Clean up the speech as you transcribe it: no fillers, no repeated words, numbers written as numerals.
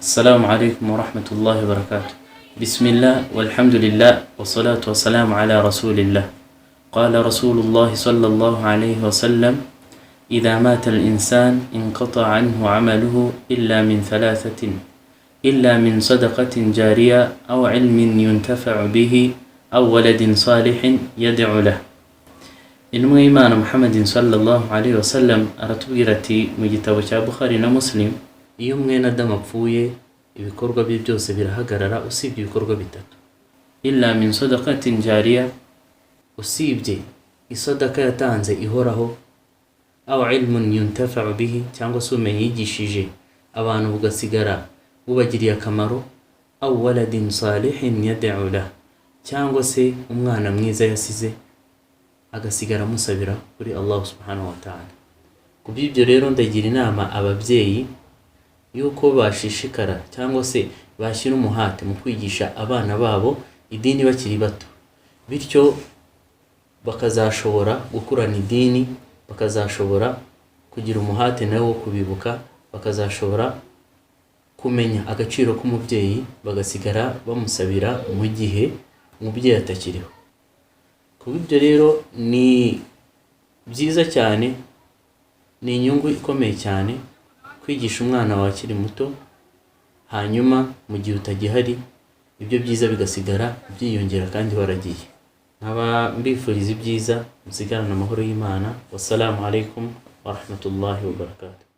السلام عليكم ورحمة الله وبركاته. بسم الله والحمد لله والصلاة والسلام على رسول الله. قال رسول الله صلى الله عليه وسلم: إذا مات الإنسان انقطع عنه عمله إلا من ثلاثة: إلا من صدقة جارية أو علم ينتفع به أو ولد صالح يدعو له. إيمان محمد صلى الله عليه وسلم أرتبيرتي مجتبى بخاري ومسلم. iyo mwene Adamu apfuye ibikorwa bye byose birahagarara usibye ibikorwa bitatu: illa min sadaqatin jariya, usibye isadaka yatanze ihoraho, aw ilmun yuntafa'u bihi, cyangwa se umenye yigishije abantu bugasigara bubagiriye akamaro, aw waladin salihin yad'u lahu, cyangwa se umwana mwiza yasize agasigara musabira kuri Allah subhanahu wa ta'ala. Kubw'ibyo rero ndagira inama ababyeyi yuko bashishikara cyangwa se bashyira umuhate mu kwigisha abana babo idini bakiri bato, bityo bakazashobora gukurana idini, bakazashobora kugira umuhate nawe wo kubibuka, bakazashobora kumenya agaciro k'umubyeyi, bagasigara bamusabira mu gihe umubyeyi atakiriho. Kubw'ibyo rero ni byiza cyane, ni inyungu ikomeye cyane kwigisha umwana wawe akiri muto, hanyuma mu gihe utagihari ibyo byiza bigasigara byiyongera kandi waragiye. Nkaba mbifuriza ibyiza, musigarane amahoro y'Imana. Wassalamu alaikum wa rahmatullahi wa barakatuh.